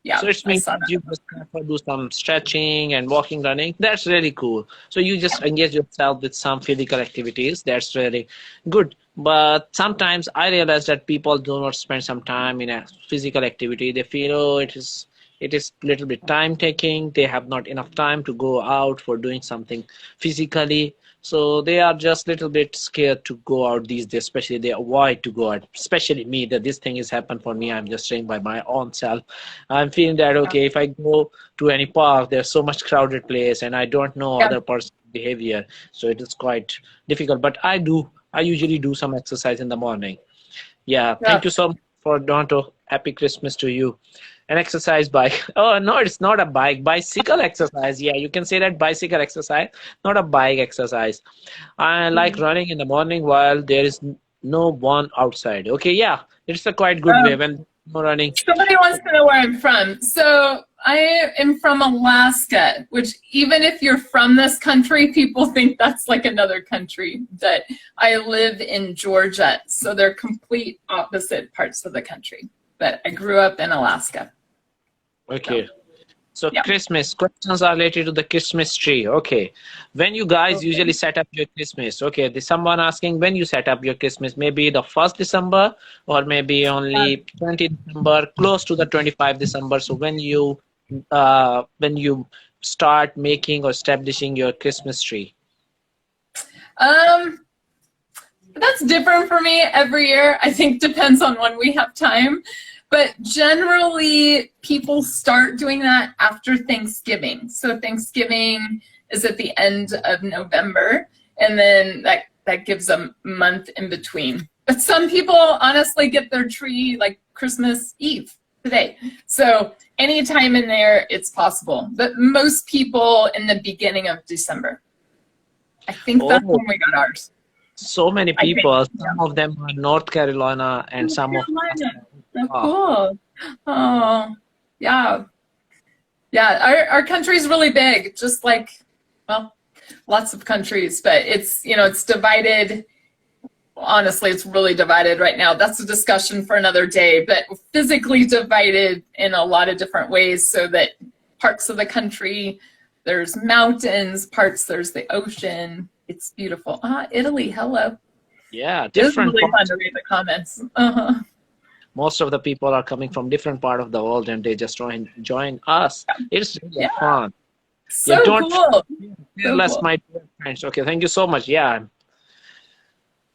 Yeah, So it's I means saw that. you just have to do some stretching and walking, running. That's really cool. So you just engage yourself with some physical activities. That's really good. But sometimes I realize that people do not spend some time in a physical activity. They feel, oh, it is a little bit time taking. They have not enough time to go out for doing something physically. So they are just a little bit scared to go out these days, especially they avoid to go out, especially me, that this thing has happened for me. I'm just saying by my own self. I'm feeling that, okay, if I go to any park, there's so much crowded place and I don't know Yeah, other person's behavior. So it is quite difficult. But I usually do some exercise in the morning. Yeah, thank yeah. you so much for Donto. Happy Christmas to you. An exercise bike. Oh, no, it's not a bike. Bicycle exercise. Yeah, you can say that bicycle exercise, not a bike exercise. I like running in the morning while there is no one outside. Okay, yeah, it's a quite good way Um, when no running. Somebody wants to know where I'm from. So I am from Alaska, which even if you're from this country, people think that's like another country. But I live in Georgia, so they're complete opposite parts of the country. But I grew up in Alaska. So Okay. So yeah. Christmas questions are related to the Christmas tree. Okay. When you guys Okay. usually set up your Christmas? Okay. There's someone asking when you set up your Christmas. Maybe the 1st December or maybe only 20 December, close to the 25 December. So when you start making or establishing your Christmas tree. Um, that's different for me every year. I think depends on when we have time. But generally, people start doing that after Thanksgiving. So Thanksgiving is at the end of November, and then that gives a month in between. But some people honestly get their tree like Christmas Eve today. So anytime in there, it's possible. But most people in the beginning of December. I think that's Oh, when we got ours. so many I think. people. Yeah. Some of them are North Carolina and North some of Carolina. So ah, cool. Oh, yeah. Yeah, our country's really big, just like, well, lots of countries, but it's divided. Honestly, it's really divided right now. That's a discussion for another day, but physically divided in a lot of different ways so that parts of the country, there's mountains, parts there's the ocean. It's beautiful. Italy, hello. yeah, It was different really fun parts. to read the comments. Uh-huh. most of the people are coming from different part of the world and they just join us. It's really Yeah, fun. Yeah, so don't cool. So fearless, cool. my dear friends. Okay, thank you so much. Yeah.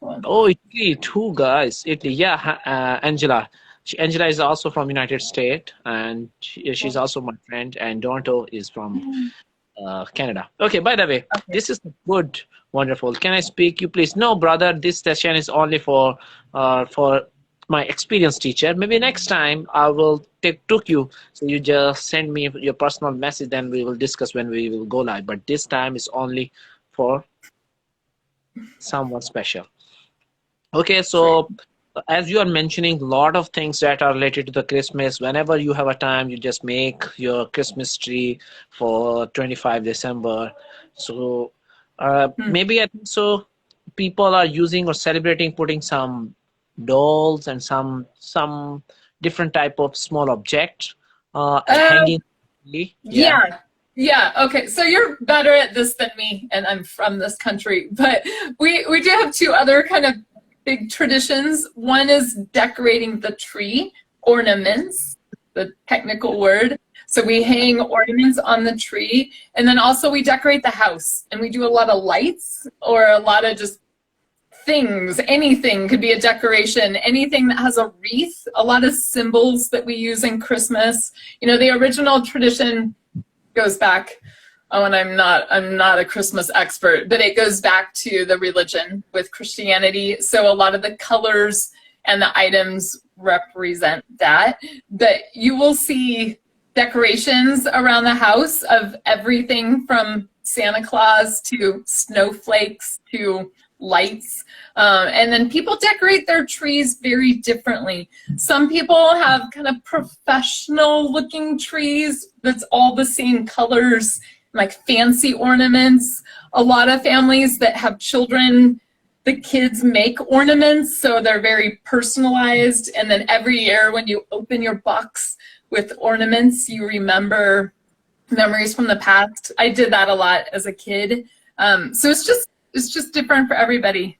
Cool. Oh, Italy, two guys. Italy, yeah. Angela. Angela is also from United States, and she's Cool. also my friend. And Donto is from Canada. Okay, by the way, Okay. this is good, wonderful. Can I speak you, please? No, brother, this session is only for my experienced teacher. Maybe next time I will took you. So you just send me your personal message, then we will discuss when we will go live. But this time is only for someone special. Okay, Great. so as you are mentioning a lot of things that are related to the Christmas, whenever you have a time, you just make your Christmas tree for 25 December. So Hmm. maybe I think so people are using or celebrating putting some dolls and some different type of small objects Uh, hanging. Yeah. yeah. Yeah. Okay. So you're better at this than me, and I'm from this country. But we do have two other kind of big traditions. One is decorating the tree, ornaments, the technical word. So we hang ornaments on the tree, and then also we decorate the house, and we do a lot of lights or a lot of just things. Anything could be a decoration, anything that has a wreath, a lot of symbols that we use in Christmas. You know, the original tradition goes back, oh, and I'm not a Christmas expert, but it goes back to the religion with Christianity. So a lot of the colors and the items represent that. But you will see decorations around the house of everything from Santa Claus to snowflakes to lights. And then people decorate their trees very differently. Some people have kind of professional looking trees that's all the same colors, like fancy ornaments. A lot of families that have children, the kids make ornaments, so they're very personalized. And then every year when you open your box with ornaments, you remember memories from the past. I did that a lot as a kid. So it's just different for everybody.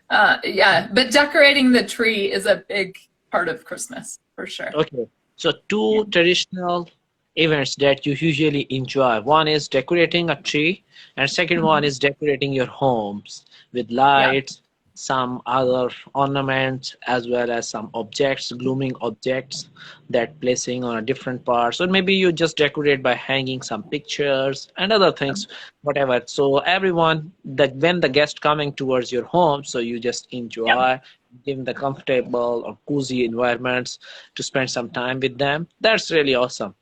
Yeah, but decorating the tree is a big part of Christmas for sure. Okay. So Yeah. two traditional events that you usually enjoy. One is decorating a tree, and second one Mhm. is decorating your homes with Yeah. lights, some other ornaments, as well as some objects, glooming objects that placing on a different parts. Or maybe you just decorate by hanging some pictures and other things, whatever. So everyone that when the guest coming towards your home, so you just Yeah. enjoy give the comfortable or cozy environments to spend some time with them. That's really awesome.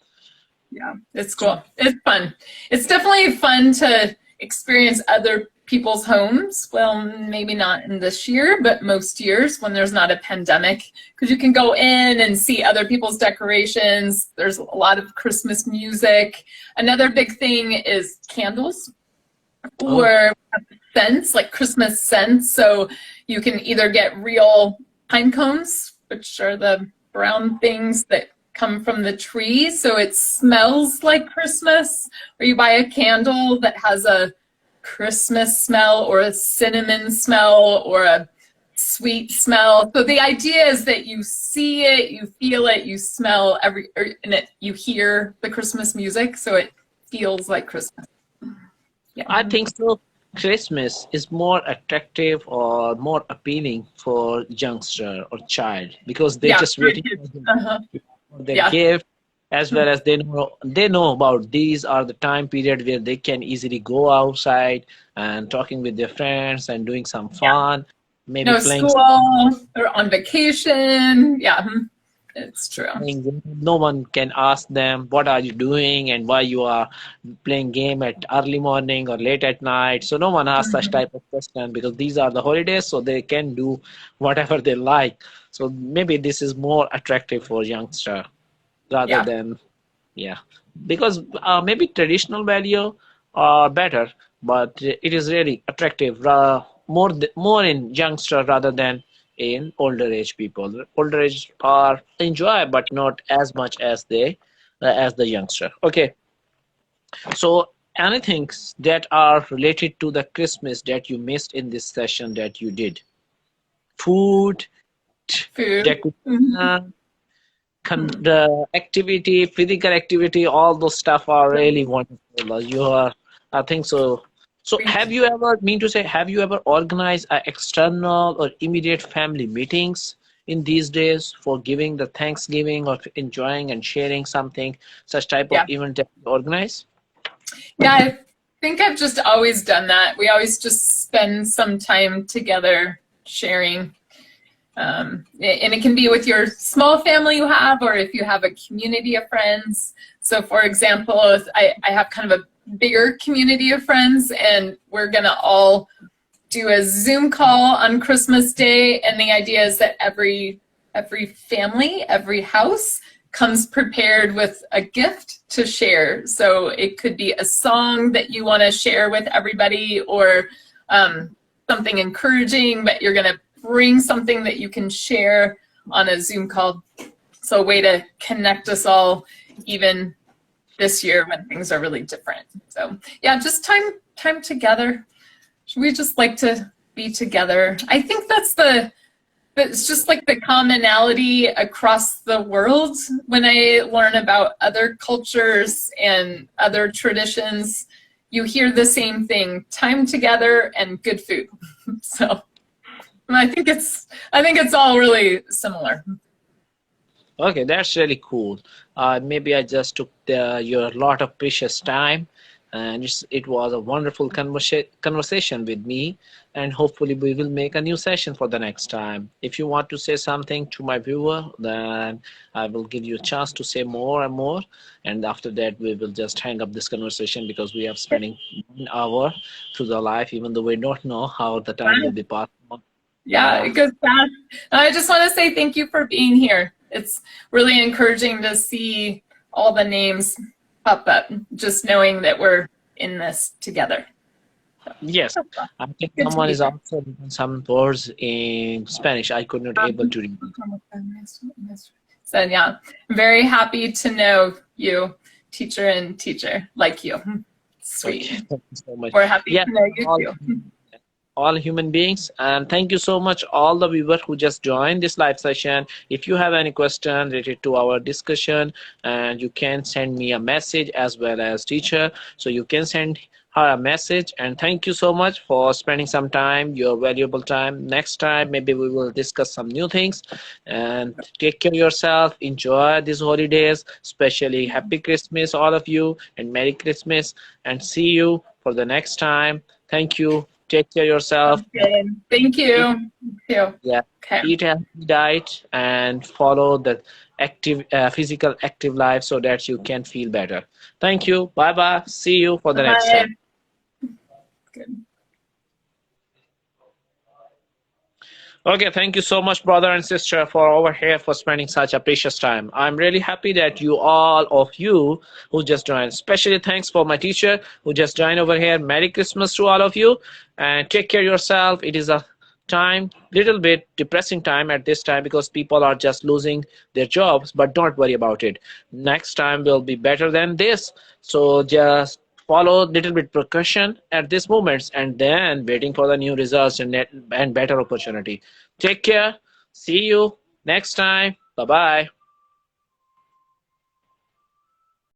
Yeah, it's So, cool. It's fun. It's definitely fun to experience other people's homes. Well, maybe not in this year, but most years when there's not a pandemic, because you can go in and see other people's decorations. There's a lot of Christmas music. Another big thing is candles oh, or scents, like Christmas scents. So you can either get real pine cones, which are the brown things that come from the tree, so it smells like Christmas, or you buy a candle that has a Christmas smell or a cinnamon smell or a sweet smell. So the idea is that you see it, you feel it, you smell and you hear the Christmas music, so it feels like Christmas. Yeah. I think so. Christmas is more attractive or more appealing for youngster or child because they Yeah. just waiting Uh-huh. for their Yeah. gift as well as they know about these are the time period where they can easily go outside and talking with their friends and doing some Yeah. fun, maybe No playing school or on vacation. Yeah, it's true. playing. No one can ask them what are you doing and why you are playing game at early morning or late at night. So no one asks such Mhm. type of question because these are the holidays, so they can do whatever they like. So maybe this is more attractive for youngster rather Yeah. than yeah, because maybe traditional value are better, but it is really attractive more in youngster rather than in older age people. Older age are enjoy, but not as much as they as the youngster. Okay, so anything that are related to the Christmas that you missed in this session that you did, food, Food. Mhm. decoration, the activity, physical activity, all those stuff are really wonderful. You are, I think so. So have you ever, mean to say, have you ever organized external or immediate family meetings in these days for giving the Thanksgiving or enjoying and sharing something, such type of Yeah. event that you organize? Yeah, I think I've just always done that. We always just spend some time together sharing. And it can be with your small family you have, or if you have a community of friends. So for example, if I have kind of a bigger community of friends, and we're gonna all do a Zoom call on Christmas Day, and the idea is that every family, every house comes prepared with a gift to share. So it could be a song that you want to share with everybody, or something encouraging, but you're going to bring something that you can share on a Zoom call. So a way to connect us all, even this year when things are really different. So yeah, just time together. We just like to be together. I think it's just like the commonality across the world. When I learn about other cultures and other traditions, you hear the same thing: time together and good food. So I think it's all really similar. Okay, that's really cool. Maybe I just took your lot of precious time, and it was a wonderful conversation with me. And hopefully, we will make a new session for the next time. If you want to say something to my viewer, then I will give you a chance to say more and more. And after that, we will just hang up this conversation because we are spending 1 hour through the life, even though we don't know how the time will be passed on. Yeah, Yeah. it goes fast. I just want to say thank you for being here. It's really encouraging to see all the names pop up, just knowing that we're in this together. Yes, I think Good to someone be is here. also written some words in Spanish. I could not able to read. So yeah, very happy to know you, teacher and teacher, like you. Okay, Sweet. thank you so much. We're happy Yeah, to know you all too. all human beings, and thank you so much all the viewers who just joined this live session. If you have any question related to our discussion, and you can send me a message as well as teacher, so you can send her a message. And thank you so much for spending some time, your valuable time. Next time maybe we will discuss some new things. And take care of yourself, enjoy these holidays, especially happy Christmas all of you, and Merry Christmas, and see you for the next time. Thank you. Take care of yourself. Okay. Thank Eat, you. Thank you. yeah, Okay. eat a healthy diet and follow the physical active life so that you can feel better. Thank you. Bye bye. See you for the next Bye. time. Good. Okay, thank you so much, brother and sister, for over here for spending such a precious time. I'm really happy that you all of you who just joined. Especially thanks for my teacher who just joined over here. Merry Christmas to all of you, and take care of yourself. It is a time, little bit depressing time at this time because people are just losing their jobs, but don't worry about it. Next time will be better than this. So just follow little bit precaution at this moments, and then waiting for the new results and better opportunity. Take care. See you next time. Bye bye.